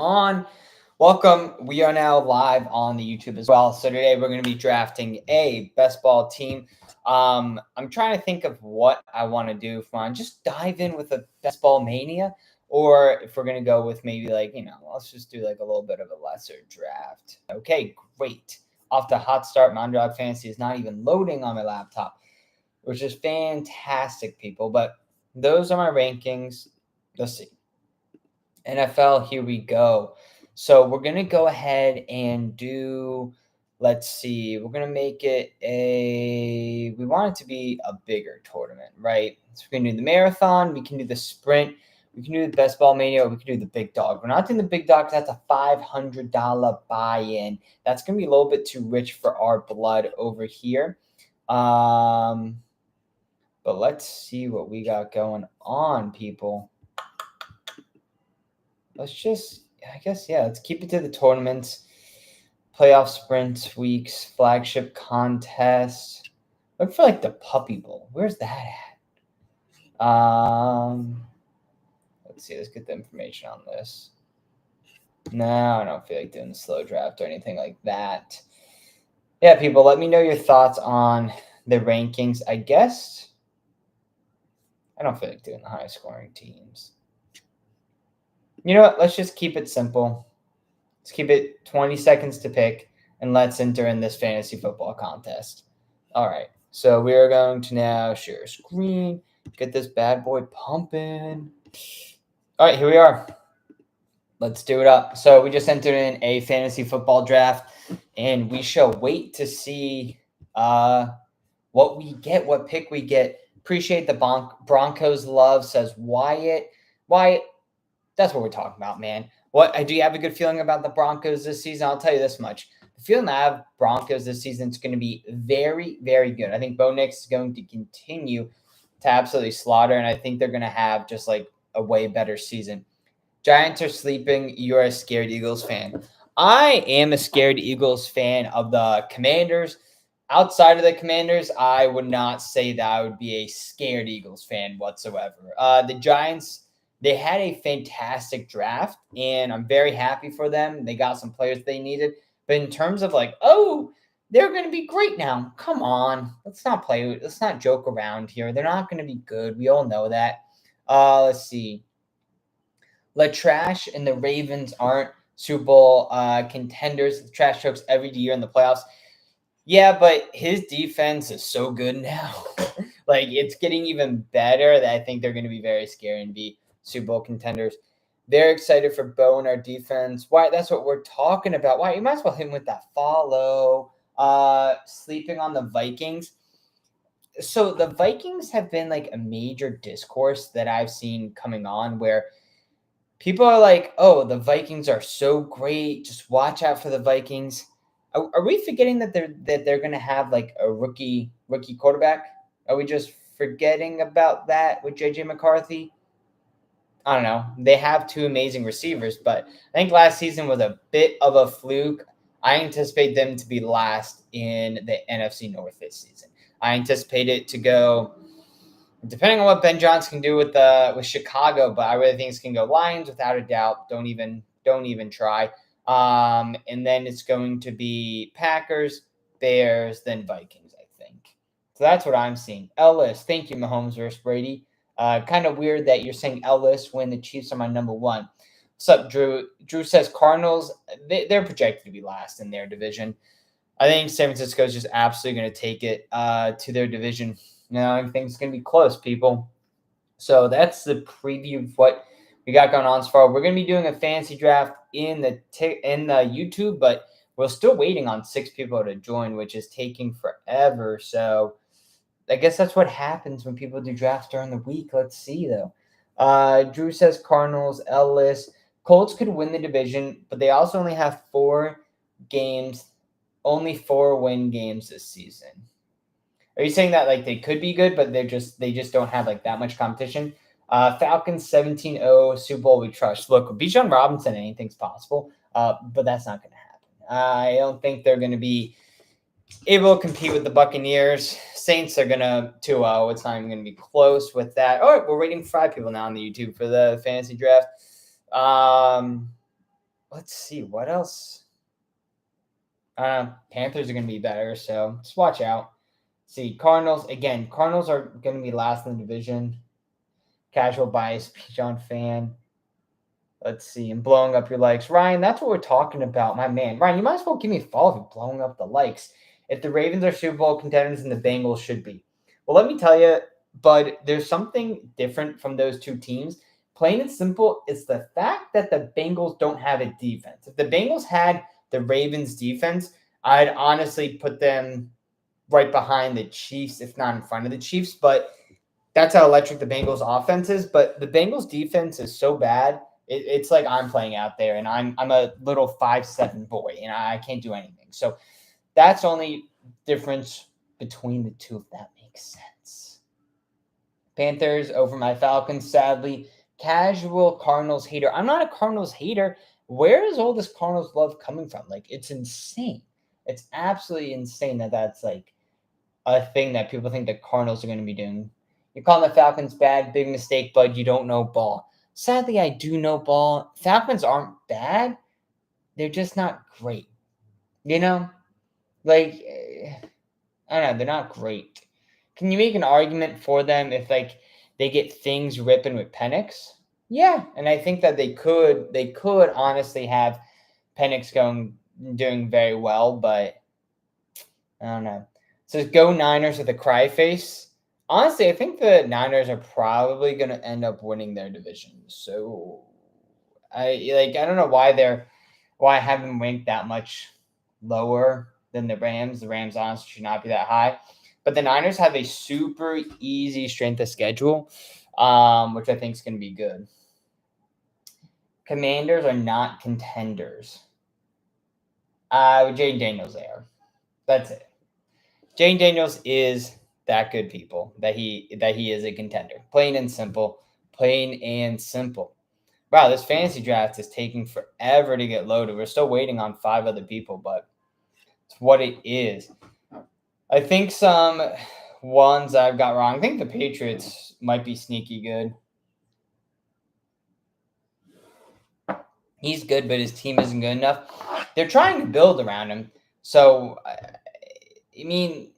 on? Welcome. We are now live on the YouTube as well. So today we're going to be drafting a best ball team. I'm trying to think of what I want to do. If I just dive in with a best ball mania, or if we're going to go with maybe let's just do like a little bit of a lesser draft. Okay, great. Off to a hot start. My Underdog Fantasy is not even loading on my laptop, which is fantastic, people. But those are my rankings. Let's see. NFL, here we go. So we're going to go ahead and do, let's see, we're going to make it we want it to be a bigger tournament, right? So we can do the marathon, we can do the sprint, we can do the best ball mania, or we can do the big dog. We're not doing the big dog because that's a $500 buy-in. That's going to be a little bit too rich for our blood over here. But let's see what we got going on, people. Let's just, I guess, yeah, let's keep it to the tournaments, playoff sprints, weeks, flagship contest. Look for like the Puppy Bowl. Where's that at? Let's see. Let's get the information on this. No, I don't feel like doing the slow draft or anything like that. Yeah, people, let me know your thoughts on the rankings. I guess I don't feel like doing the high scoring teams. You know what? Let's just keep it simple. Let's keep it 20 seconds to pick, and let's enter in this fantasy football contest. All right. So we are going to now share a screen, get this bad boy pumping. All right, here we are. Let's do it up. So we just entered in a fantasy football draft, and we shall wait to see what we get, what pick we get. Appreciate the Broncos love, says Wyatt. Wyatt, that's what we're talking about, man. Do you have a good feeling about the Broncos this season? I'll tell you this much. The feeling I have Broncos this season is going to be very, very good. I think Bo Nix is going to continue to absolutely slaughter, and I think they're going to have just like a way better season. Giants are sleeping. You're a scared Eagles fan. I am a scared Eagles fan of the Commanders. Outside of the Commanders, I would not say that I would be a scared Eagles fan whatsoever. The Giants, they had a fantastic draft, and I'm very happy for them. They got some players they needed. But in terms of like, oh, they're going to be great now. Come on. Let's not joke around here. They're not going to be good. We all know that. Let's see. Trash and the Ravens aren't Super Bowl contenders. Trash chokes every year in the playoffs. Yeah, but his defense is so good now. Like, it's getting even better that I think they're going to be very scary and be Super Bowl contenders. Very excited for Bo and our defense. Why? That's what we're talking about. Why? You might as well hit him with that follow. Sleeping on the Vikings. So the Vikings have been like a major discourse that I've seen coming on where people are like, oh, the Vikings are so great. Just watch out for the Vikings. Are we forgetting that they're going to have like a rookie quarterback? Are we just forgetting about that with JJ McCarthy? I don't know. They have two amazing receivers, but I think last season was a bit of a fluke. I anticipate them to be last in the NFC North this season. I anticipate it to go, depending on what Ben Johnson can do with Chicago, but I really think it's going to go Lions without a doubt. Don't even try. And then it's going to be Packers, Bears, then Vikings, I think. So that's what I'm seeing. Ellis, thank you, Mahomes versus Brady. Kind of weird that you're saying Ellis when the Chiefs are my number one. What's up, Drew? Drew says Cardinals, they're projected to be last in their division. I think San Francisco is just absolutely going to take it to their division. I think it's going to be close, people. So that's the preview of what we got going on so far. We're going to be doing a fantasy draft in the YouTube, but we're still waiting on 6 people to join, which is taking forever. So I guess that's what happens when people do drafts during the week. Let's see, though. Drew says Cardinals, Ellis. Colts could win the division, but they also only have 4 games, only 4 win games this season. Are you saying that like they could be good, but they just don't have like that much competition? Falcons 17-0, Super Bowl we trust. Look, with Bijan Robinson, anything's possible, but that's not going to happen. I don't think they're going to be able to compete with the Buccaneers. Saints are going to 2-0. It's not even going to be close with that. All right, we're waiting for 5 people now on the YouTube for the fantasy draft. let's see what else. Panthers are going to be better, so just watch out. See, Cardinals again. Cardinals are going to be last in the division. Casual bias, Bijan fan. Let's see, and blowing up your likes. Ryan, that's what we're talking about, my man. Ryan, you might as well give me a follow if you're blowing up the likes. If the Ravens are Super Bowl contenders and the Bengals should be. Well, let me tell you, bud, there's something different from those two teams. Plain and simple, it's the fact that the Bengals don't have a defense. If the Bengals had the Ravens defense, I'd honestly put them right behind the Chiefs, if not in front of the Chiefs. But that's how electric the Bengals offense is. But the Bengals defense is so bad. It's like I'm playing out there, and I'm a little 5'7" boy, and I can't do anything. So that's only difference between the two, if that makes sense. Panthers over my Falcons, sadly. Casual Cardinals hater. I'm not a Cardinals hater. Where is all this Cardinals love coming from? Like, it's insane. It's absolutely insane that that's like a thing that people think the Cardinals are going to be doing. You're calling the Falcons bad, big mistake, bud. You don't know ball. Sadly, I do know ball. Falcons aren't bad. They're just not great. You know? Like, I don't know. They're not great. Can you make an argument for them if, like, they get things ripping with Penix? Yeah. And I think that they could honestly have Penix doing very well, but I don't know. So go Niners with a cry face. Honestly, I think the Niners are probably going to end up winning their division. So I don't know why I have them ranked that much lower than the Rams. The Rams honestly should not be that high. But the Niners have a super easy strength of schedule, which I think is going to be good. Commanders are not contenders. With Jayden Daniels there. That's it. Jayden Daniels is that good, people, that he is a contender. Plain and simple. Plain and simple. Wow, this fantasy draft is taking forever to get loaded. We're still waiting on 5 other people, but it's what it is. I think some ones I've got wrong. I think the Patriots might be sneaky good. He's good, but his team isn't good enough. They're trying to build around him. So, I mean,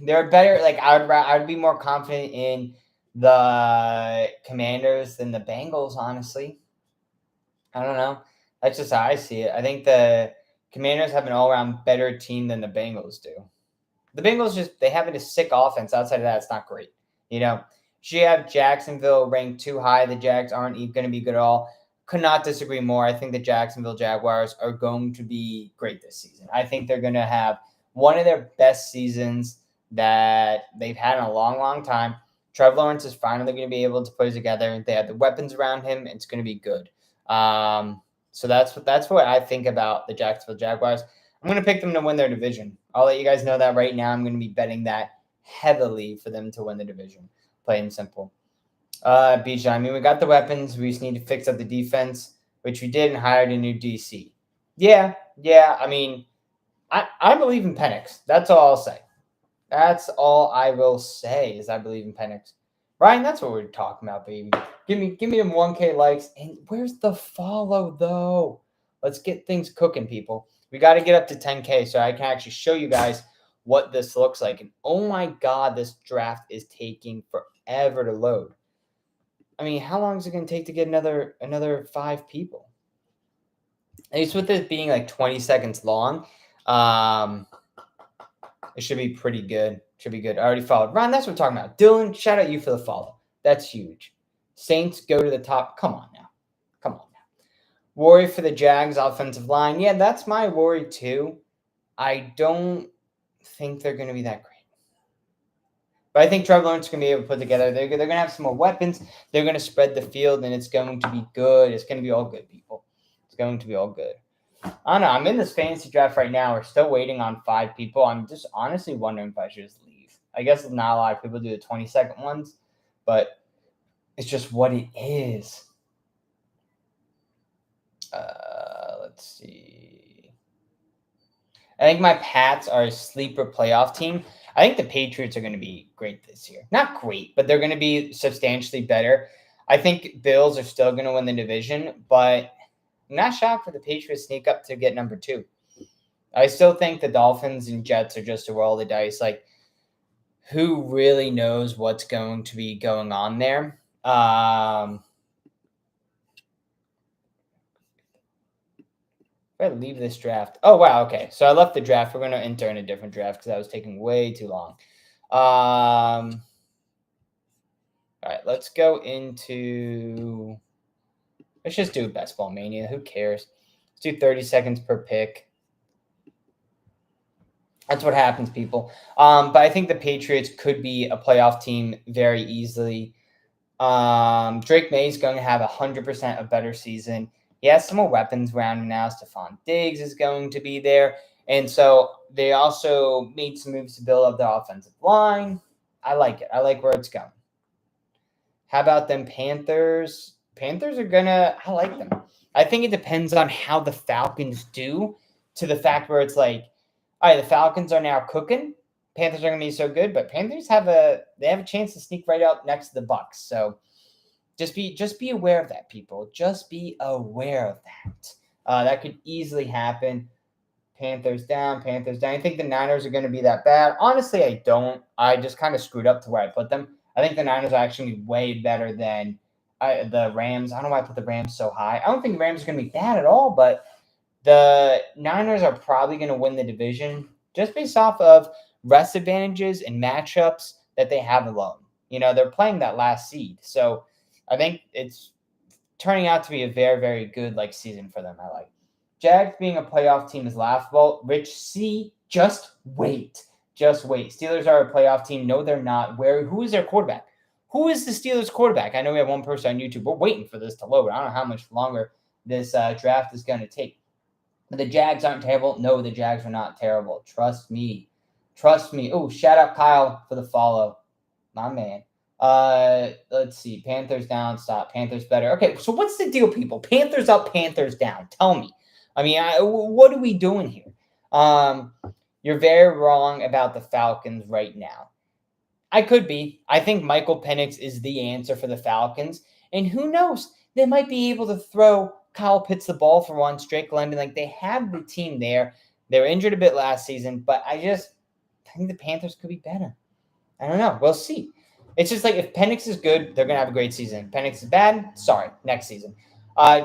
they're better. Like, I'd be more confident in the Commanders than the Bengals, honestly. I don't know. That's just how I see it. I think the Commanders have an all-around better team than the Bengals do. The Bengals they have a sick offense. Outside of that, it's not great. You know, you have Jacksonville ranked too high. The Jags aren't going to be good at all. Could not disagree more. I think the Jacksonville Jaguars are going to be great this season. I think they're going to have one of their best seasons that they've had in a long, long time. Trevor Lawrence is finally going to be able to put it together. They have the weapons around him. It's going to be good. So that's what I think about the Jacksonville Jaguars. I'm going to pick them to win their division. I'll let you guys know that right now. I'm going to be betting that heavily for them to win the division. Plain and simple. Bijan, I mean, we got the weapons. We just need to fix up the defense, which we did and hired a new DC. Yeah. I mean, I believe in Penix. That's all I'll say. That's all I will say is I believe in Penix. Ryan, that's what we're talking about, baby. Give me them 1K likes. And where's the follow, though? Let's get things cooking, people. We got to get up to 10K so I can actually show you guys what this looks like. And oh my God, this draft is taking forever to load. I mean, how long is it going to take to get another 5 people? At least with this being like 20 seconds long, it should be pretty good. Should be good. I already followed. Ron, that's what we're talking about. Dylan, shout out you for the follow. That's huge. Saints go to the top. Come on now. Worry for the Jags offensive line. Yeah, that's my worry too. I don't think they're going to be that great. But I think Trevor Lawrence is going to be able to put together. They're going to have some more weapons. They're going to spread the field, and it's going to be good. It's going to be all good, people. It's going to be all good. I don't know. I'm in this fantasy draft right now. We're still waiting on 5 people. I'm just honestly wondering if I should just leave. I guess not a lot of people do the 20-second ones, but it's just what it is. Let's see. I think my Pats are a sleeper playoff team. I think the Patriots are going to be great this year. Not great, but they're going to be substantially better. I think Bills are still going to win the division, but I'm not shocked for the Patriots sneak up to get number 2. I still think the Dolphins and Jets are just a roll of the dice. Like, who really knows what's going to be going on there? If I leave this draft. Oh, wow. Okay. So I left the draft. We're going to enter in a different draft because that was taking way too long. All right. Let's go into. Let's just do Best Ball Mania. Who cares? Let's do 30 seconds per pick. That's what happens, people. But I think the Patriots could be a playoff team very easily. Drake May is going to have 100% a better season. He has some more weapons around him now. Stephon Diggs is going to be there. And so they also made some moves to build up the offensive line. I like it. I like where it's going. How about them Panthers? Panthers are going to – I like them. I think it depends on how the Falcons do, to the fact where it's like, all right, the Falcons are now cooking. Panthers are going to be so good, but Panthers have a chance to sneak right up next to the Bucs. So just be aware of that, people. Just be aware of that. That could easily happen. Panthers down. I think the Niners are going to be that bad. Honestly, I don't. I just kind of screwed up to where I put them. I think the Niners are actually way better than the Rams. I don't know why I put the Rams so high. I don't think the Rams are going to be bad at all, but the Niners are probably going to win the division just based off of rest advantages and matchups that they have alone. They're playing that last seed. So I think it's turning out to be a very, very good season for them. I like. Jags being a playoff team is laughable. Rich C, just wait. Steelers are a playoff team. No, they're not. Who is their quarterback? Who is the Steelers quarterback? I know we have one person on YouTube. We're waiting for this to load. I don't know how much longer this draft is going to take. The Jags aren't terrible. No, the Jags are not terrible. Trust me. Oh, shout out Kyle for the follow. My man. Let's see. Panthers down. Stop. Panthers better. Okay, so what's the deal, people? Panthers up, Panthers down. Tell me. I mean, what are we doing here? You're very wrong about the Falcons right now. I could be. I think Michael Penix is the answer for the Falcons. And who knows? They might be able to throw Kyle Pitts the ball for once, Drake London. They have the team there. They were injured a bit last season, but I think the Panthers could be better. I don't know. We'll see. It's just if Penix is good, they're going to have a great season. If Penix is bad, sorry, next season.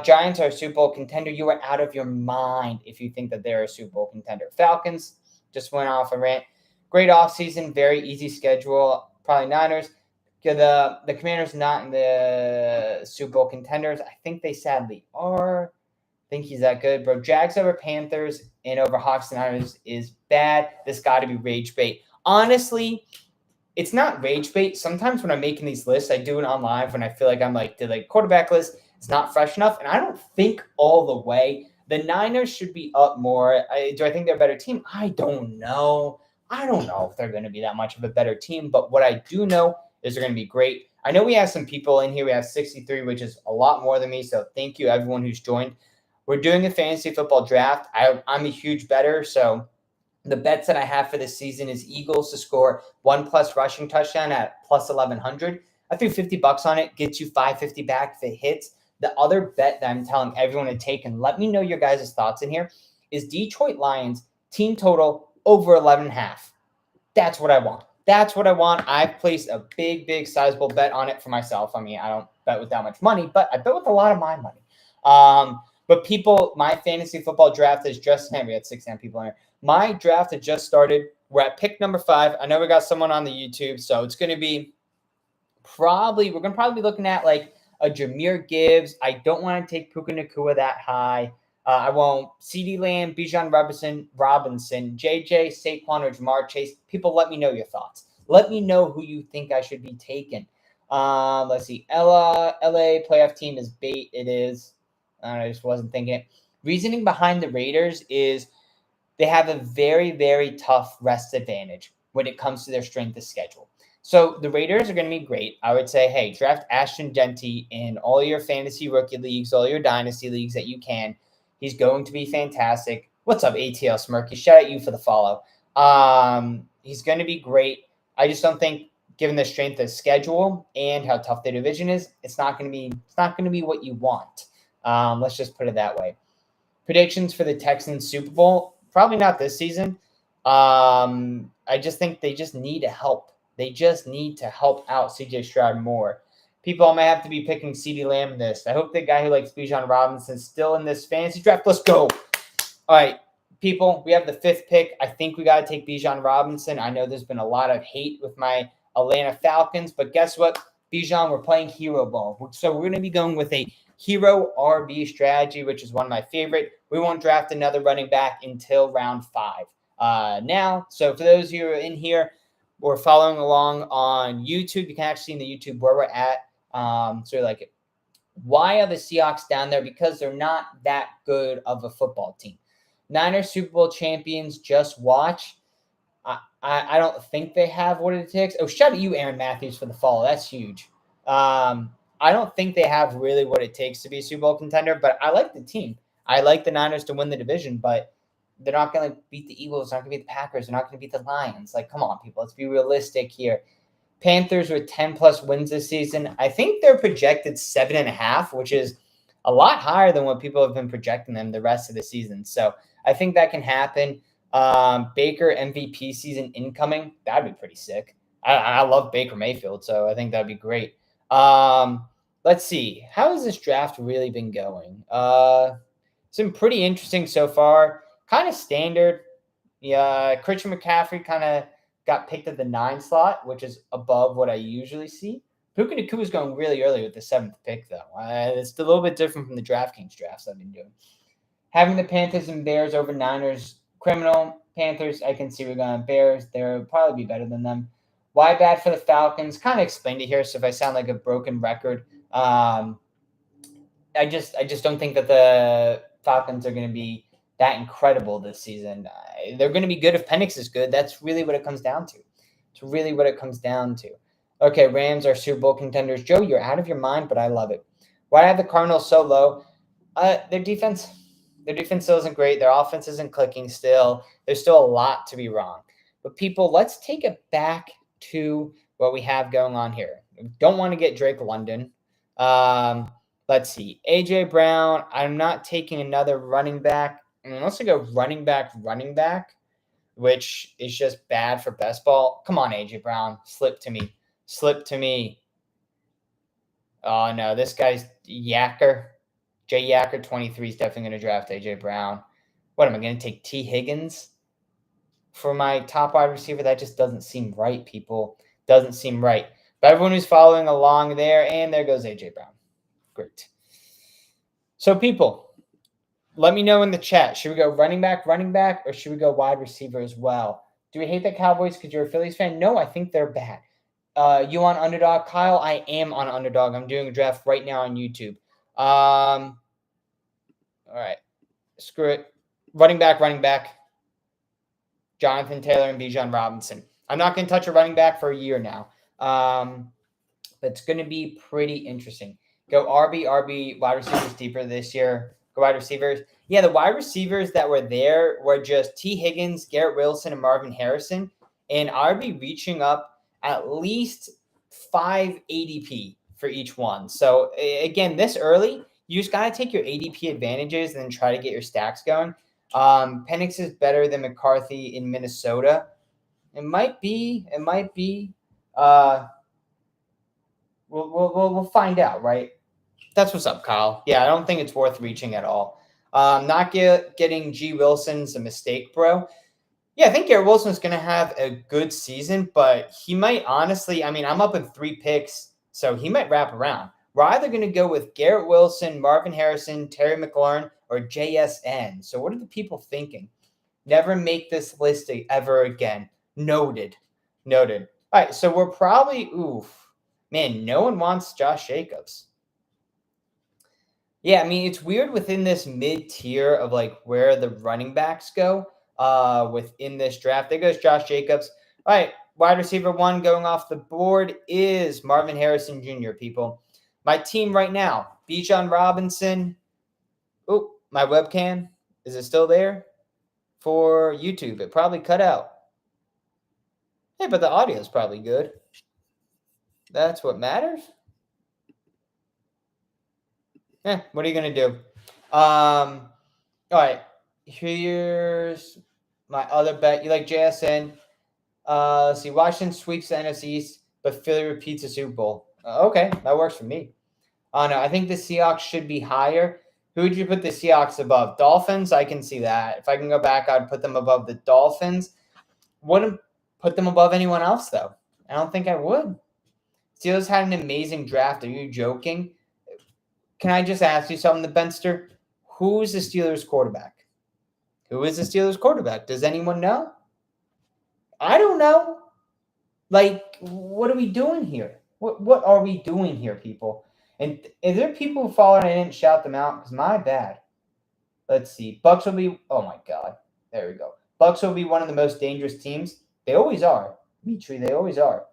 Giants are a Super Bowl contender. You are out of your mind if you think that they're a Super Bowl contender. Falcons just went off a rant. Great offseason, very easy schedule. Probably Niners. The Commanders not in the Super Bowl contenders. I think they sadly are. I think he's that good, bro. Jags over Panthers and over Hawks and Niners is bad. This got to be rage bait. Honestly, it's not rage bait. Sometimes when I'm making these lists, I do it on live when I feel like I'm the quarterback list. It's not fresh enough, and I don't think all the way. The Niners should be up more. Do I think they're a better team? I don't know. I don't know if they're going to be that much of a better team, but what I do know is they're going to be great. I know we have some people in here. We have 63, which is a lot more than me, so thank you, everyone who's joined. We're doing a fantasy football draft. I'm a huge bettor, so the bets that I have for this season is Eagles to score 1+ rushing touchdown at plus 1,100. I threw $50 on it, gets you $550 back if it hits. The other bet that I'm telling everyone to take, and let me know your guys' thoughts in here, is Detroit Lions team total over 11.5. That's what I want. I've placed a big, sizable bet on it for myself. I mean, I don't bet with that much money, but I bet with a lot of my money. But people, my fantasy football draft is just, we had 69 people in here. My draft had just started. We're at pick number 5. I know we got someone on the YouTube, so it's going to be we're going to probably be looking at a Jahmyr Gibbs. I don't want to take Puka Nacua that high. I won't. CeeDee Lamb, Bijan Robinson, JJ, Saquon, or Jamar Chase. People, let me know your thoughts. Let me know who you think I should be taking. Let's see. LA playoff team is bait. It is. I just wasn't thinking it. Reasoning behind the Raiders is they have a very, very tough rest advantage when it comes to their strength of schedule. So the Raiders are going to be great. I would say, hey, draft Ashton Genty in all your fantasy rookie leagues, all your dynasty leagues that you can. He's going to be fantastic. What's up, ATL Smirky? Shout out you for the follow. He's going to be great. I just don't think, given the strength of schedule and how tough the division is, it's not going to be what you want. Let's just put it that way. Predictions for the Texans Super Bowl? Probably not this season. I just think they just need to help. They just need to help out CJ Stroud more. People might have to be picking CeeDee Lamb in this. I hope the guy who likes Bijan Robinson is still in this fantasy draft. Let's go. All right, people, we have the 5th pick. I think we got to take Bijan Robinson. I know there's been a lot of hate with my Atlanta Falcons, but guess what? Bijan, we're playing hero ball. So we're going to be going with a hero RB strategy, which is one of my favorite. We won't draft another running back until round 5 now. So for those of you who are in here or following along on YouTube, you can actually see in the YouTube where we're at. So like it. Why are the Seahawks down there? Because they're not that good of a football team. Niners Super Bowl champions, just watch. I don't think they have what it takes. Oh, shout out you, Aaron Matthews, for the follow. That's huge. I don't think they have really what it takes to be a Super Bowl contender, but I like the team. I like the Niners to win the division, but they're not going to beat the Eagles. They're not going to beat the Packers. They're not going to beat the Lions. Like, come on, people. Let's be realistic here. Panthers with 10-plus wins this season. I think they're projected 7.5, which is a lot higher than what people have been projecting them the rest of the season. So I think that can happen. Baker MVP season incoming. That'd be pretty sick. I love Baker Mayfield, so I think that'd be great. Let's see. How has this draft really been going? It's been pretty interesting so far. Kind of standard. Yeah, Christian McCaffrey kind of got picked at the 9 slot, which is above what I usually see. Puka Nacua is going really early with the 7th pick, though. It's a little bit different from the DraftKings drafts I've been doing. Having the Panthers and Bears over Niners, criminal. Panthers, I can see we're going Bears. They'll probably be better than them. Why bad for the Falcons? Kind of explained it here, so if I sound like a broken record, I just don't think that the Falcons are going to be that incredible this season. They're going to be good if Penix is good. That's really what it comes down to. It's really what it comes down to. Okay, Rams are Super Bowl contenders. Joe, you're out of your mind, but I love it. Why have the Cardinals so low? Their defense still isn't great. Their offense isn't clicking still. There's still a lot to be wrong. But people, let's take it back to what we have going on here. We don't want to get Drake London. Let's see. A.J. Brown, I'm not taking another running back. Unless I go running back, which is just bad for best ball. Come on, A.J. Brown. Slip to me. Oh, no. This guy's Yacker. Jay Yacker, 23, is definitely going to draft A.J. Brown. What, am I going to take T. Higgins for my top wide receiver? That just doesn't seem right, people. Doesn't seem right. But everyone who's following along there, and there goes A.J. Brown. Great. So, people, let me know in the chat. Should we go running back, or should we go wide receiver as well? Do we hate the Cowboys because you're a Phillies fan? No, I think they're bad. You on Underdog? Kyle, I am on Underdog. I'm doing a draft right now on YouTube. All right. Screw it. Running back. Jonathan Taylor and Bijan Robinson. I'm not going to touch a running back for a year now. It's going to be pretty interesting. Go RB, wide receivers deeper this year. Go wide receivers. Yeah, the wide receivers that were there were just T. Higgins, Garrett Wilson, and Marvin Harrison. And RB reaching up at least 5 ADP for each one. So, again, this early, you just got to take your ADP advantages and then try to get your stacks going. Penix is better than McCarthy in Minnesota. It might be. We'll find out, right? That's what's up, Kyle. Yeah, I don't think it's worth reaching at all. Not getting G. Wilson's a mistake, bro. Yeah, I think Garrett Wilson's going to have a good season, but he might honestly, I'm up in 3 picks, so he might wrap around. We're either going to go with Garrett Wilson, Marvin Harrison, Terry McLaurin, or JSN. So what are the people thinking? Never make this list ever again. Noted. All right, so we're probably, man, no one wants Josh Jacobs. Yeah, it's weird within this mid-tier of like where the running backs go within this draft. There goes Josh Jacobs. All right, wide receiver 1 going off the board is Marvin Harrison Jr., people. My team right now, Bijan Robinson. Oh, my webcam. Is it still there? For YouTube, it probably cut out. Hey, but the audio is probably good. That's what matters. What are you going to do? All right. Here's my other bet. You like JSN. Let's see. Washington sweeps the NFC East, but Philly repeats the Super Bowl. Okay, that works for me. No, I think the Seahawks should be higher. Who would you put the Seahawks above? Dolphins? I can see that. If I can go back, I'd put them above the Dolphins. Wouldn't put them above anyone else, though. I don't think I would. Steelers had an amazing draft. Are you joking? Can I just ask you something, the Benster? Who's the Steelers quarterback? Who is the Steelers quarterback? Does anyone know? I don't know. Like, what are we doing here? What are we doing here, people? And is there people who follow and I didn't shout them out? Because my bad. Let's see. Bucks will be. Oh my God. There we go. Bucks will be one of the most dangerous teams. They always are. Mitri, they always are.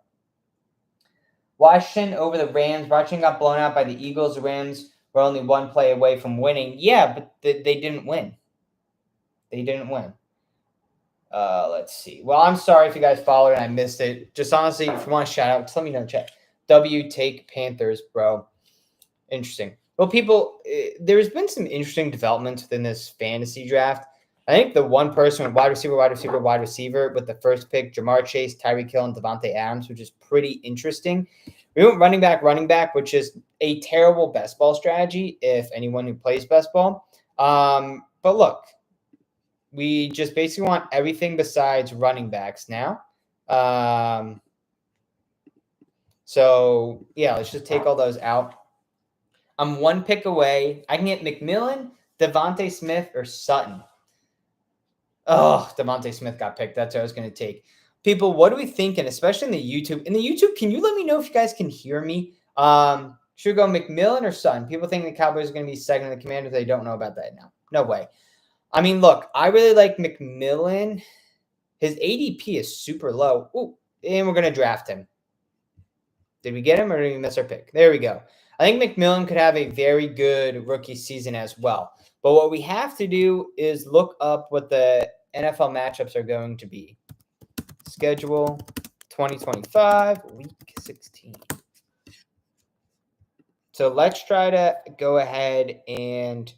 Washington over the Rams. Washington got blown out by the Eagles. The Rams were only one play away from winning. Yeah, but they didn't win. They didn't win. Let's see. Well, I'm sorry if you guys followed and I missed it. Just honestly, if you want to shout out, just let me know in chat. W take Panthers, bro. Interesting. Well, people, there's been some interesting developments within this fantasy draft. I think the one person with wide receiver with the first pick, Jamar Chase, Tyreek Hill, and Devontae Adams, which is pretty interesting. We went running back, which is a terrible best ball strategy if anyone who plays best ball. But look, we just basically want everything besides running backs now. So, yeah, let's just take all those out. I'm one pick away. I can get McMillan, Devontae Smith, or Sutton. Oh, Devontae Smith got picked. That's what I was going to take. People, what are we thinking, especially in the YouTube? In the YouTube, can you let me know if you guys can hear me? Should we go McMillan or Sutton? People think the Cowboys are going to be second in the Commanders. They don't know about that now. No way. I mean, look, I really like McMillan. His ADP is super low. Ooh, and we're going to draft him. Did we get him or did we miss our pick? There we go. I think McMillan could have a very good rookie season as well. But what we have to do is look up what the NFL matchups are going to be. Schedule 2025, week 16. So let's try to go ahead and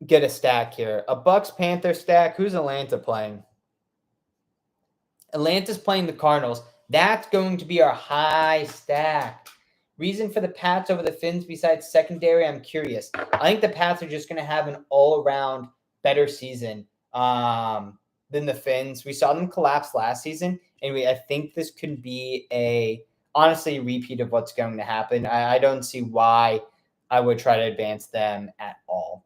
get a stack here. A Bucks-Panther stack. Who's Atlanta playing? Atlanta's playing the Cardinals. That's going to be our high stack. Reason for the Pats over the Finns besides secondary, I'm curious. I think the Pats are just going to have an all-around better season than the Finns. We saw them collapse last season, and I think this could be honestly a repeat of what's going to happen. I don't see why I would try to advance them at all.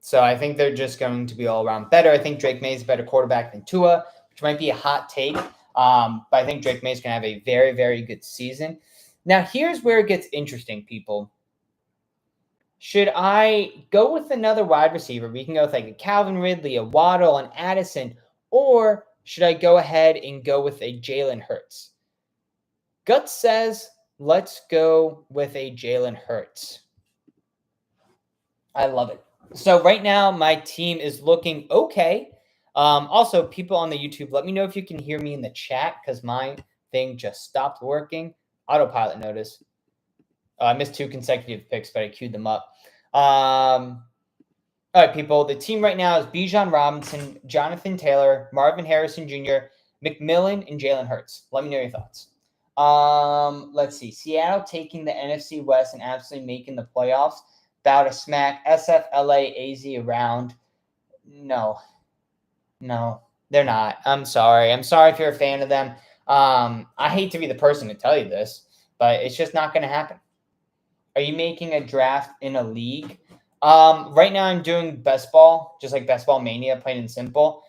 So I think they're just going to be all-around better. I think Drake May is a better quarterback than Tua, which might be a hot take. But I think Drake May is going to have a very, very good season. Now, here's where it gets interesting, people. Should I go with another wide receiver? We can go with like a Calvin Ridley, a Waddle, an Addison, or should I go ahead and go with a Jalen Hurts? Guts says, let's go with a Jalen Hurts. I love it. So right now, my team is looking okay. Also, people on the YouTube, let me know if you can hear me in the chat because my thing just stopped working. Autopilot notice. I missed 2 consecutive picks, but I queued them up. All right, people. The team right now is Bijan Robinson, Jonathan Taylor, Marvin Harrison Jr., McMillan, and Jalen Hurts. Let me know your thoughts. Let's see. Seattle taking the NFC West and absolutely making the playoffs. About to smack SF, LA, AZ around. No, they're not. I'm sorry. I'm sorry if you're a fan of them. I hate to be the person to tell you this, but it's just not going to happen. Are you making a draft in a league? Right now I'm doing best ball, just like Best Ball Mania, plain and simple.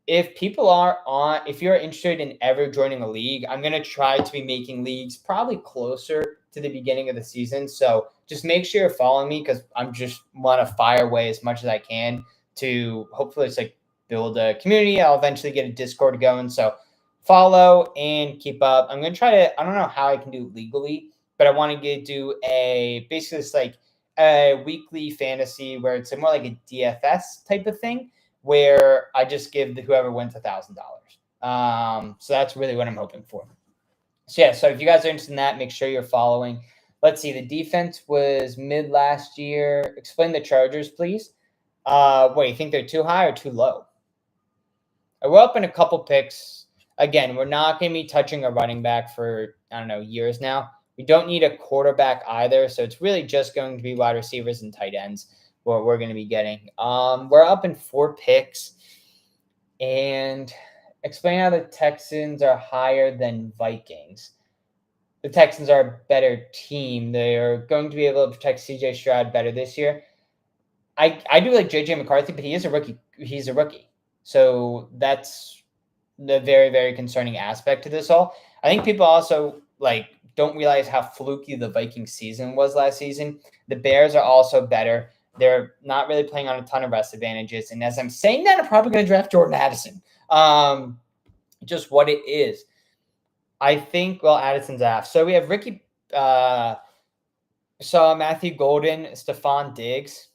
If you're interested in ever joining a league, I'm going to try to be making leagues probably closer to the beginning of the season. So just make sure you're following me because I'm just want to fire away as much as I can to hopefully it's like build a community. I'll eventually get a Discord going. So follow and keep up. I'm going to try to, I don't know how I can do it legally, but I want to do basically it's like a weekly fantasy where it's more like a DFS type of thing where I just give whoever wins $1,000. So that's really what I'm hoping for. So yeah, so if you guys are interested in that, make sure you're following. Let's see. The defense was mid last year. Explain the Chargers, please. What, you think they're too high or too low? We're up in a couple picks. Again, we're not going to be touching a running back for, I don't know, years now. We don't need a quarterback either. So it's really just going to be wide receivers and tight ends what we're going to be getting. We're up in 4 picks. And explain how the Texans are higher than Vikings. The Texans are a better team. They are going to be able to protect CJ Stroud better this year. I do like JJ McCarthy, but he is a rookie. He's a rookie. So that's the very, very concerning aspect to this all. I think people also don't realize how fluky the Vikings season was last season. The Bears are also better. They're not really playing on a ton of rest advantages. And as I'm saying that, I'm probably going to draft Jordan Addison. Just what it is. I think, Addison's off. So we have Ricky, Matthew Golden, Stephon Diggs.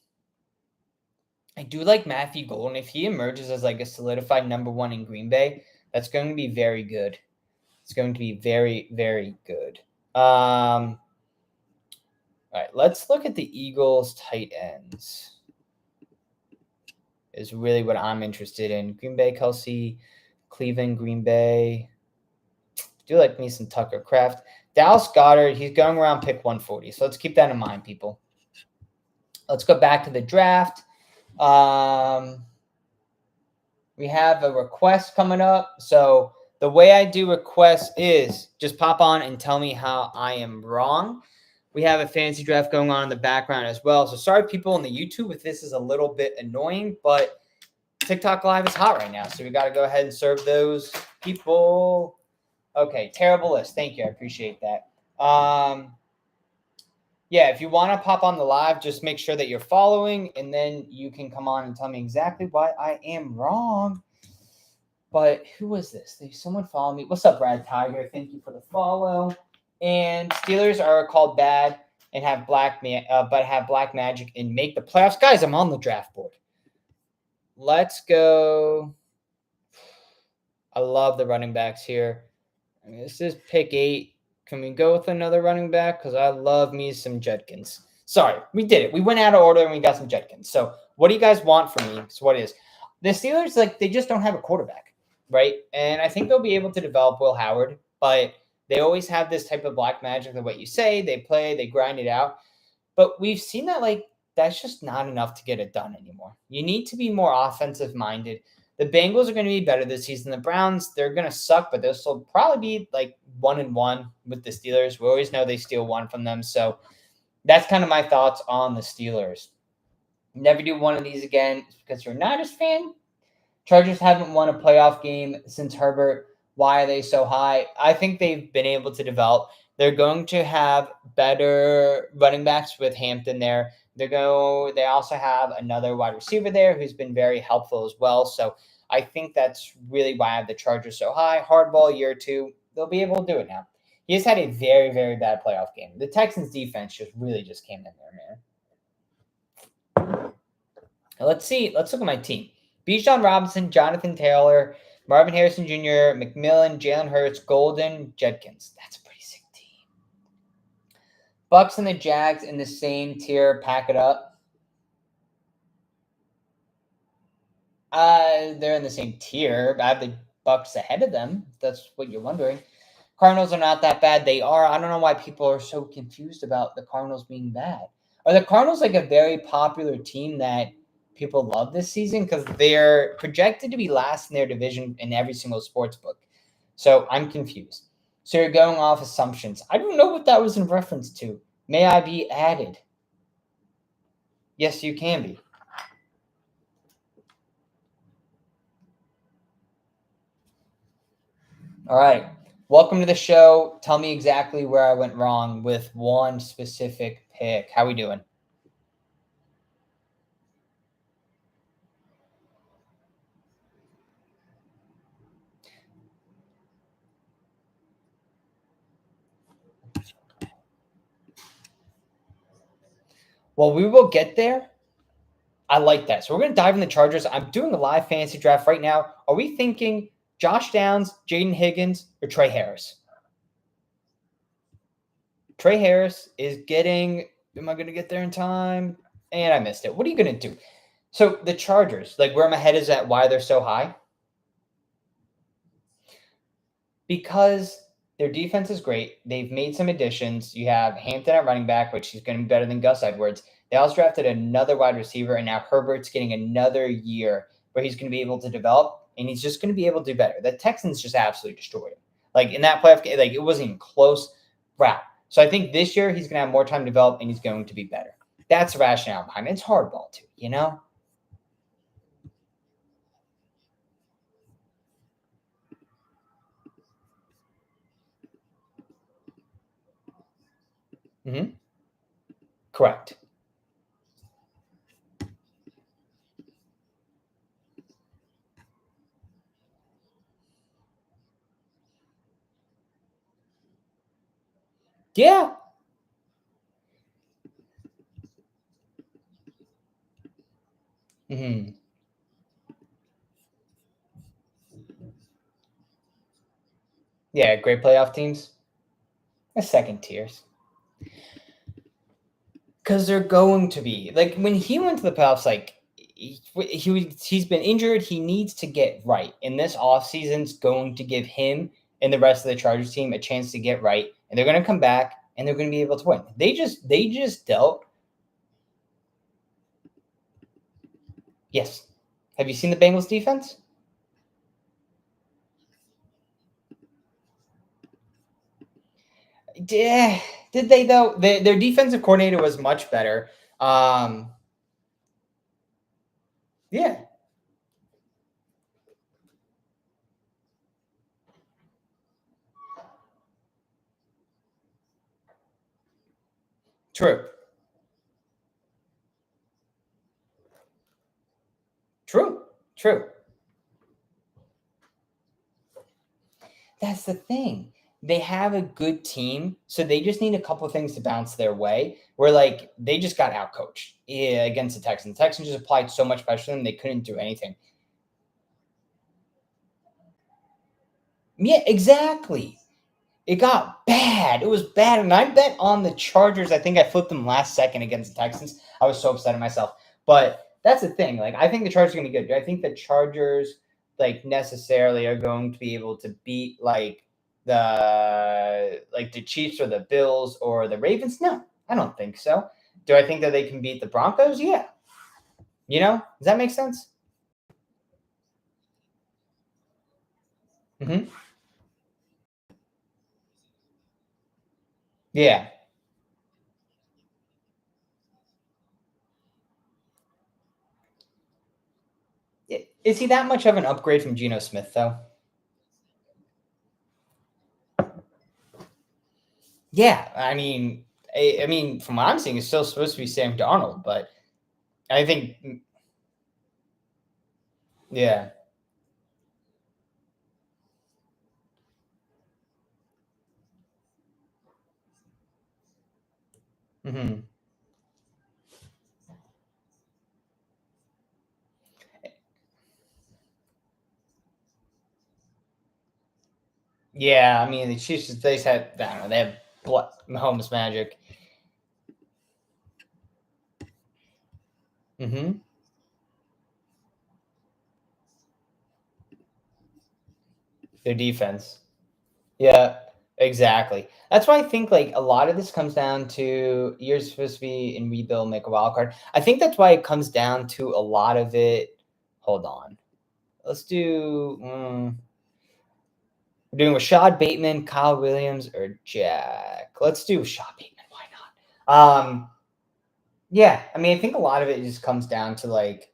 I do like Matthew Golden. If he emerges as a solidified number 1 in Green Bay, that's going to be very good. It's going to be very, very good. All right, let's look at the Eagles tight ends. Is really what I'm interested in. Green Bay, Kelsey, Cleveland, Green Bay. Do like me some Tucker Kraft. Dallas Goedert, he's going around pick 140. So let's keep that in mind, people. Let's go back to the draft. We have a request coming up. So the way I do requests is just pop on and tell me how I am wrong. We have a fantasy draft going on in the background as well. So sorry, people on the YouTube, if this is a little bit annoying, but TikTok Live is hot right now. So we got to go ahead and serve those people. Okay, terrible list. Thank you. I appreciate that. Yeah, if you want to pop on the live, just make sure that you're following, and then you can come on and tell me exactly why I am wrong. But who was this? Someone follow me. What's up, Brad Tiger? Thank you for the follow. And Steelers are called bad and have black magic and make the playoffs. Guys, I'm on the draft board. Let's go. I love the running backs here. I mean, this is pick 8. Can we go with another running back? Because I love me some Judkins. Sorry, we did it. We went out of order and we got some Judkins. So what do you guys want from me? So what is the Steelers, they just don't have a quarterback, right? And I think they'll be able to develop Will Howard, but they always have this type of black magic of what you say, they play, they grind it out. But we've seen that that's just not enough to get it done anymore. You need to be more offensive minded. The Bengals are going to be better this season. The Browns, they're going to suck, but they'll still probably be 1-1 with the Steelers. We always know they steal one from them. So that's kind of my thoughts on the Steelers. Never do one of these again because you're not a fan. Chargers haven't won a playoff game since Herbert. Why are they so high? I think they've been able to develop. They're going to have better running backs with Hampton there. They also have another wide receiver there who's been very helpful as well. So I think that's really why I have the Chargers so high. Hardball year 2, they'll be able to do it now. He has had a very, very bad playoff game. The Texans defense came in there, man. Let's see. Let's look at my team. Bijan Robinson, Jonathan Taylor, Marvin Harrison Jr., McMillan, Jalen Hurts, Golden, Judkins. That's a pretty sick team. Bucks and the Jags in the same tier. Pack it up. They're in the same tier. I have the Bucks ahead of them. If that's what you're wondering. Cardinals are not that bad. They are. I don't know why people are so confused about the Cardinals being bad. Are the Cardinals a very popular team that people love this season? Because they're projected to be last in their division in every single sports book. So I'm confused. So you're going off assumptions. I don't know what that was in reference to. May I be added? Yes, you can be. All right. Welcome to the show. Tell me exactly where I went wrong with one specific pick. How we doing? Well, we will get there. I like that. So we're going to dive in the Chargers. I'm doing a live fantasy draft right now. Are we thinking Josh Downs, Jaden Higgins, or Trey Harris? Trey Harris is getting. Am I going to get there in time? And I missed it. What are you going to do? So the Chargers, like where my head is at, why they're so high? Because their defense is great. They've made some additions. You have Hampton at running back, which is going to be better than Gus Edwards. They also drafted another wide receiver, and now Herbert's getting another year where he's going to be able to develop, and he's just going to be able to do better. The Texans just absolutely destroyed him. Like in that playoff game, like it wasn't even close. Route. So I think this year he's going to have more time to develop, and he's going to be better. That's the rationale behind it. It's hardball too, you know? Mm-hmm. Correct. Yeah. Mm-hmm. Yeah, great playoff teams. The second tiers. Because they're going to be. Like, when he went to the playoffs, like, he's been injured. He needs to get right. And this offseason's going to give him and the rest of the Chargers team a chance to get right. And they're going to come back, and they're going to be able to win. They just dealt. Yes. Have you seen the Bengals defense? Did they, though? Their defensive coordinator was much better. Yeah. True. True. That's the thing. They have a good team, so they just need a couple of things to bounce their way. Where like they just got outcoached against the Texans. The Texans just applied so much pressure on them, they couldn't do anything. Yeah, exactly. It got bad. It was bad. And I bet on the Chargers. I think I flipped them last second against the Texans. I was so upset at myself. But that's the thing. Like, I think the Chargers are going to be good. Do I think the Chargers, like, necessarily are going to be able to beat, like, the Chiefs or the Bills or the Ravens? No, I don't think so. Do I think that they can beat the Broncos? Yeah. You know? Does that make sense? Mm-hmm. Yeah. Is he that much of an upgrade from Geno Smith, though? Yeah, I mean, from what I'm seeing, it's still supposed to be Sam Darnold, but I think, yeah, hmm yeah. I mean, the Chiefs, they had, I don't know, they have Mahomes magic. Hmm Their defense, yeah, exactly. That's why I think like a lot of this comes down to you're supposed to be in rebuild, make a wild card. I think that's why it comes down to a lot of it. Hold on, let's do. We're doing Rashad Bateman, Kyle Williams, or Jack. Let's do Rashad Bateman. Why not? Yeah. I mean, I think a lot of it just comes down to like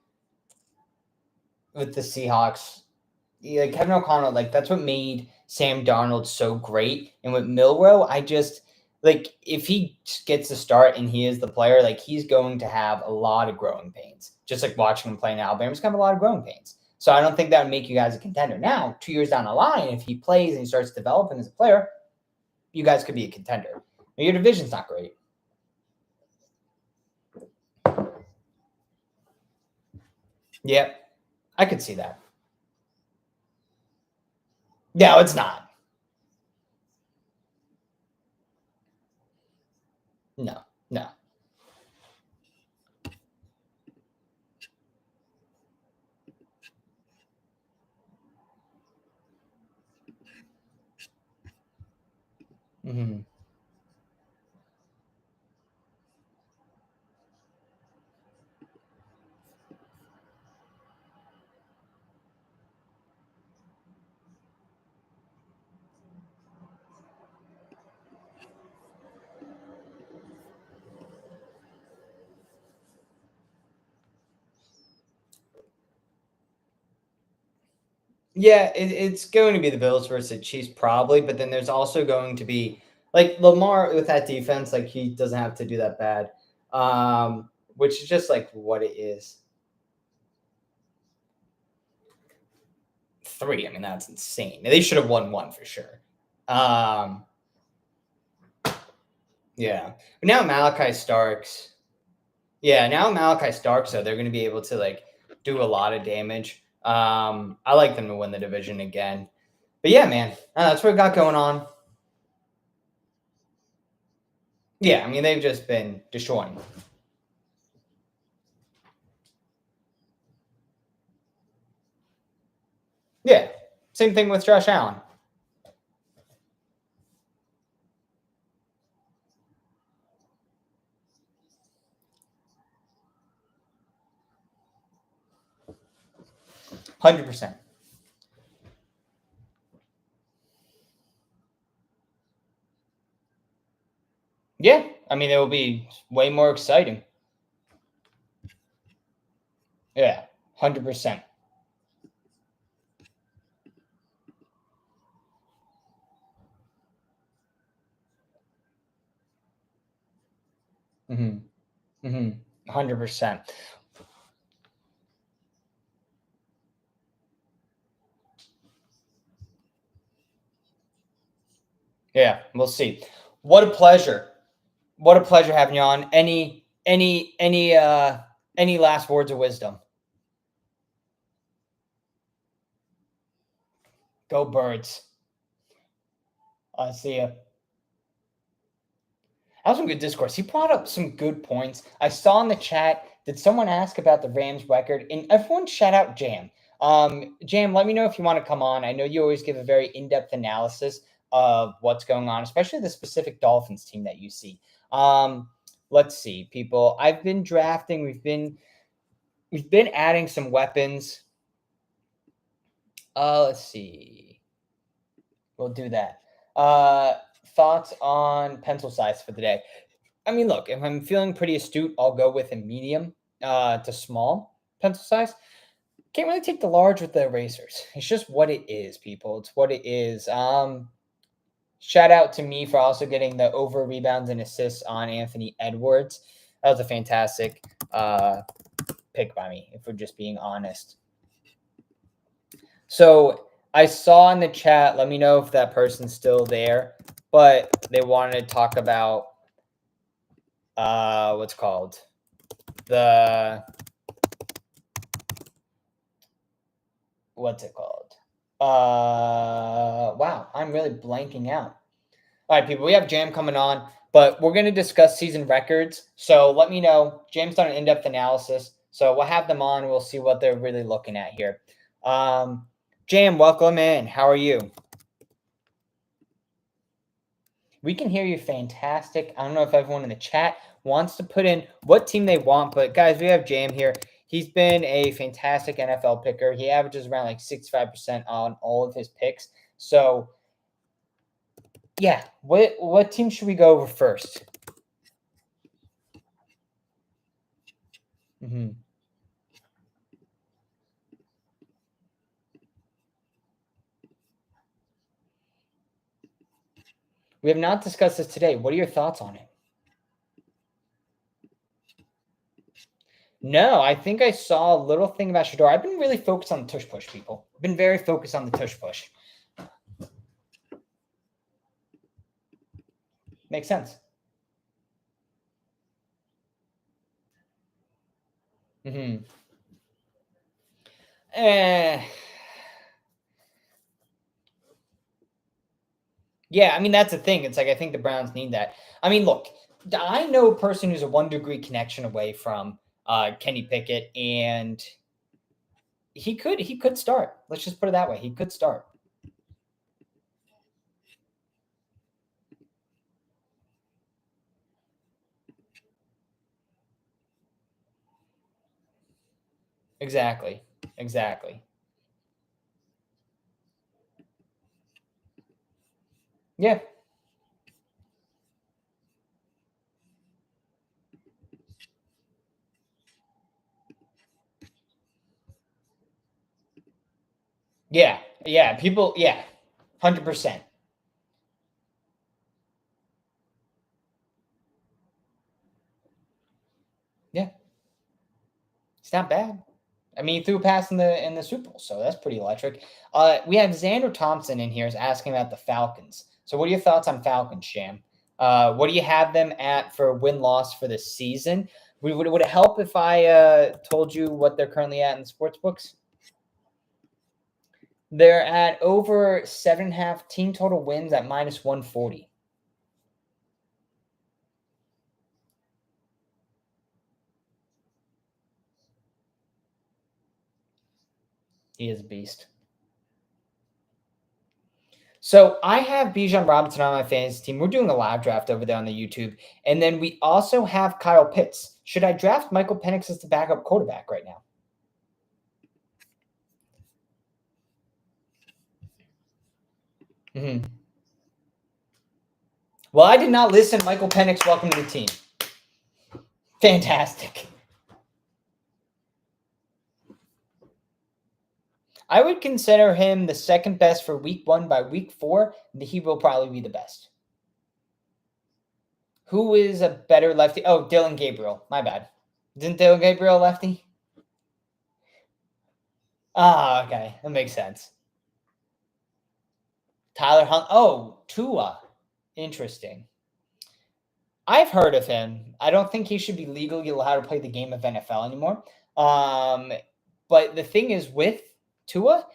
with the Seahawks, yeah, Kevin O'Connell. Like that's what made Sam Darnold so great. And with Milrow, I just like if he gets to start and he is the player, like he's going to have a lot of growing pains. Just like watching him play in Alabama, he's going to have a lot of growing pains. So I don't think that would make you guys a contender. Now, 2 years down the line, if he plays and he starts developing as a player, you guys could be a contender. Your division's not great. Yep, I could see that. No, it's not. Mm-hmm. Yeah, it's going to be the Bills versus the Chiefs probably, but then there's also going to be like Lamar with that defense, like he doesn't have to do that bad, which is just like what it is. 3, I mean that's insane. They should have won 1 for sure. Yeah, but now Malachi Starks. Yeah, now Malachi Starks, so they're going to be able to like do a lot of damage. I like them to win the division again. But yeah, man, that's what we got going on. Yeah, I mean they've just been destroying. Yeah, same thing with Josh Allen. %100. Yeah, I mean it will be way more exciting. Yeah, 100%. Mm-hmm. Mm-hmm. 100%. Yeah, we'll see. What a pleasure. What a pleasure having you on. Any last words of wisdom? Go Birds. I see you. That was some good discourse. He brought up some good points. I saw in the chat, did someone ask about the Rams record? And everyone shout out Jam. Jam, let me know if you want to come on. I know you always give a very in-depth analysis of what's going on, especially the specific Dolphins team that you see. Let's see, people. I've been drafting. We've been adding some weapons. Let's see. We'll do that. Thoughts on pencil size for the day? I mean, look, if I'm feeling pretty astute, I'll go with a medium to small pencil size. Can't really take the large with the erasers. It's just what it is, people. It's what it is. Shout out to me for also getting the over rebounds and assists on Anthony Edwards. That was a fantastic pick by me, if we're just being honest. So I saw in the chat, let me know if that person's still there, but they wanted to talk about what's called what's it called? Wow, I'm really blanking out. All right, people, we have Jam coming on, but we're going to discuss season records. So let me know. Jam's done an in-depth analysis, so we'll have them on. We'll see what they're really looking at here. Jam, welcome in. How are you? We can hear you fantastic. I don't know if everyone in the chat wants to put in what team they want, but guys, we have Jam here. He's been a fantastic NFL picker. He averages around like 65% on all of his picks. So, yeah, what team should we go over first? Mm-hmm. We have not discussed this today. What are your thoughts on it? No, I think I saw a little thing about Shador. I've been really focused on the tush push, people. I've been very focused on the tush push. Makes sense. Mm-hmm. Yeah, I mean, that's the thing. It's like, I think the Browns need that. I mean, look, I know a person who's a 1-degree connection away from Kenny Pickett, and he could start. Let's just put it that way. He could start. Exactly. Exactly. Yeah. Yeah. Yeah. People, yeah. 100%. Yeah. It's not bad. I mean, he threw a pass in the Super Bowl, so that's pretty electric. We have Xander Thompson in here is asking about the Falcons. So, what are your thoughts on Falcons, Sham? What do you have them at for win loss for the season? Would it help if I told you what they're currently at in the sports books? They're at over 7.5 team total wins at -140. He is a beast. So I have Bijan Robinson on my fantasy team. We're doing a live draft over there on the YouTube. And then we also have Kyle Pitts. Should I draft Michael Penix as the backup quarterback right now? Mm-hmm. Well, I did not listen. Michael Penix, welcome to the team. Fantastic. I would consider him the second best for week 1. By week 4, he will probably be the best. Who is a better lefty? Oh, Dylan Gabriel. My bad. Isn't Dylan Gabriel lefty? Ah, okay. That makes sense. Tyler Hunt. Oh, Tua. Interesting. I've heard of him. I don't think he should be legally allowed to play the game of NFL anymore. But the thing is with Tua,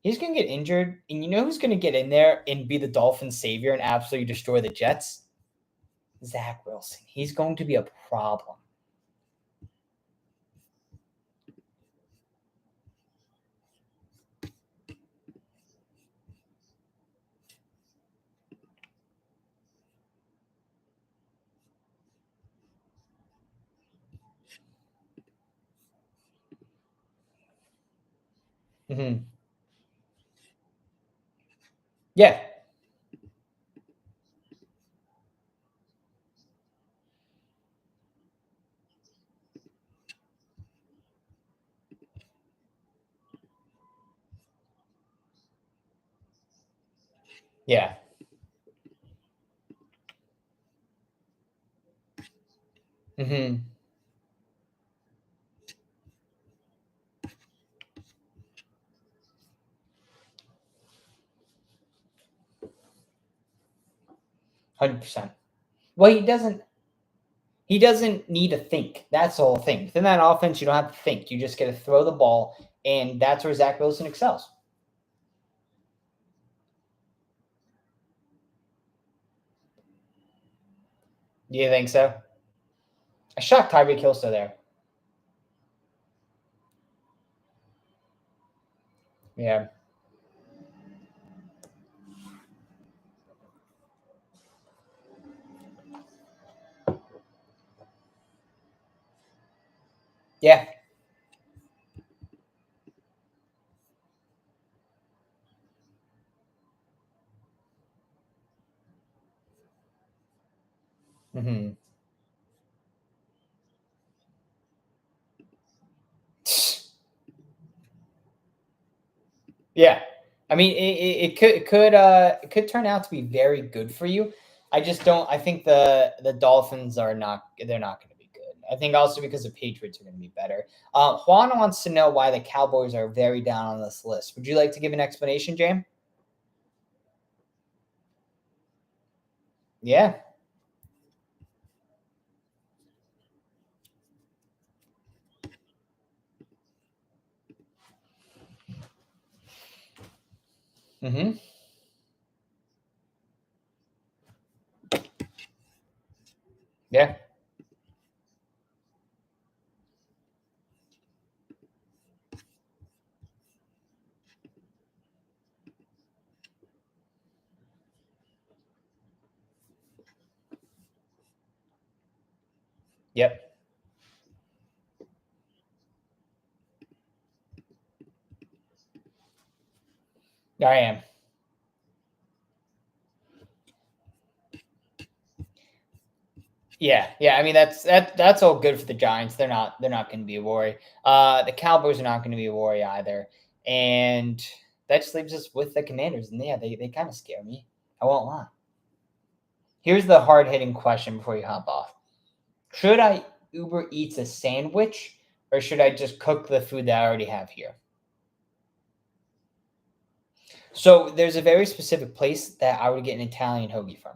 he's going to get injured. And you know who's going to get in there and be the Dolphins' savior and absolutely destroy the Jets? Zach Wilson. He's going to be a problem. Mm-hmm. Yeah. Yeah. Mm-hmm. 100%. Well, he doesn't need to think. That's the whole thing. Within that offense, you don't have to think. You just get to throw the ball, and that's where Zach Wilson excels. Do you think so? I shocked Tyreek Hill still there. Yeah. Yeah. Mm-hmm. Yeah. I mean, it could turn out to be very good for you. I just don't. I think the Dolphins are not. They're not going to be good. I think also because the Patriots are going to be better. Juan wants to know why the Cowboys are very down on this list. Would you like to give an explanation, Jam? Yeah. Mm-hmm. Yeah. Yep. I am. Yeah. I mean, that's all good for the Giants. They're not going to be a worry. The Cowboys are not going to be a worry either, and that just leaves us with the Commanders. And yeah, they kind of scare me. I won't lie. Here's the hard hitting question before you hop off: should I Uber Eats a sandwich, or should I just cook the food that I already have here? So there's a very specific place that I would get an Italian hoagie from.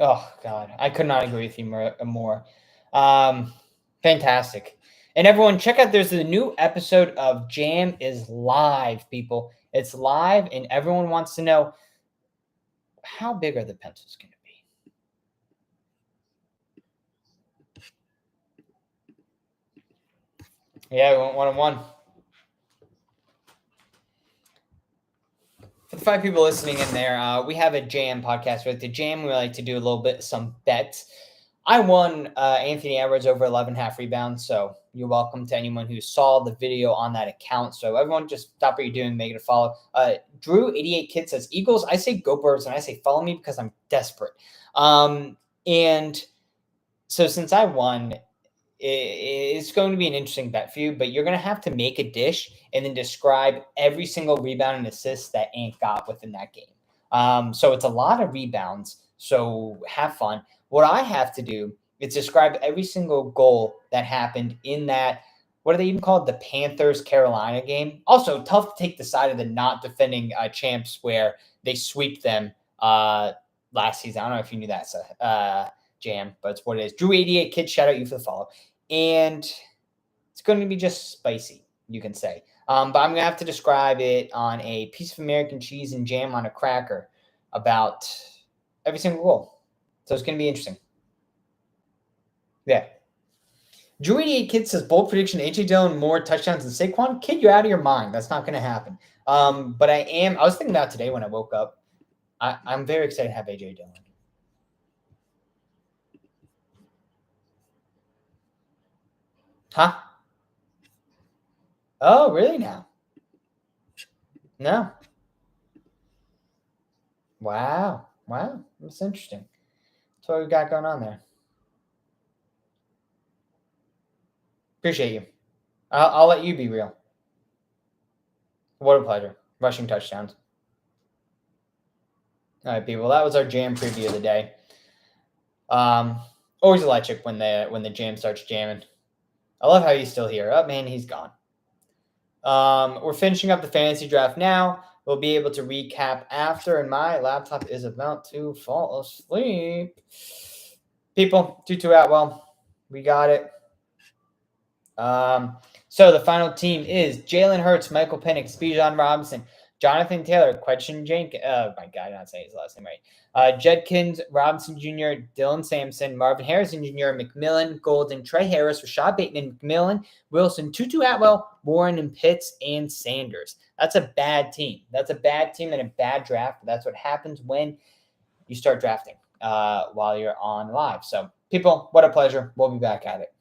Oh God, I could not agree with you more. Um, Fantastic. And everyone, check out. There's a new episode of Jam is live, people. It's live, and everyone wants to know how big are the pencils going to be? Yeah, we went 1-1. For the 5 people listening in there, we have a Jam podcast. With the Jam, we like to do a little bit some bets. I won Anthony Edwards over 11 half rebounds, so you're welcome to anyone who saw the video on that account. So everyone just stop what you're doing, make it a follow. Drew88 Kid says, Eagles, I say go Birds, and I say follow me because I'm desperate. And so since I won, it's going to be an interesting bet for you, but you're going to have to make a dish and then describe every single rebound and assist that Ant got within that game. So it's a lot of rebounds, so have fun. What I have to do is describe every single goal that happened in that, what do they even call it? The Panthers-Carolina game. Also, tough to take the side of the not defending champs where they sweep them last season. I don't know if you knew that, Jam, but it's what it is. Drew88 Kid, shout out you for the follow. And it's going to be just spicy, you can say. But I'm going to have to describe it on a piece of American cheese and jam on a cracker about every single goal. So it's going to be interesting. Yeah. Drew88 Kid says, bold prediction, A.J. Dillon more touchdowns than Saquon. Kid, you're out of your mind. That's not going to happen. But I was thinking about today when I woke up. I'm very excited to have A.J. Dillon. Huh? Oh, really now? No. Wow. That's interesting. That's what we got going on there. Appreciate you. I'll let you be real. What a pleasure. Rushing touchdowns. All right, people. That was our jam preview of the day. Always electric when the jam starts jamming. I love how he's still here. Oh man, he's gone. We're finishing up the fantasy draft now. We'll be able to recap after, and my laptop is about to fall asleep. People, Tutu Atwell, we got it. So the final team is Jalen Hurts, Michael Penix, Bijan Robinson, Jonathan Taylor, Quentin Jenkins. My God, I'm not saying his last name right. Jedkins, Robinson Jr., Dylan Sampson, Marvin Harrison Jr., McMillan, Golden, Trey Harris, Rashad Bateman, McMillan, Wilson, Tutu Atwell, Warren, and Pitts, and Sanders. That's a bad team. That's a bad team and a bad draft. But that's what happens when you start drafting while you're on live. So, people, what a pleasure. We'll be back at it.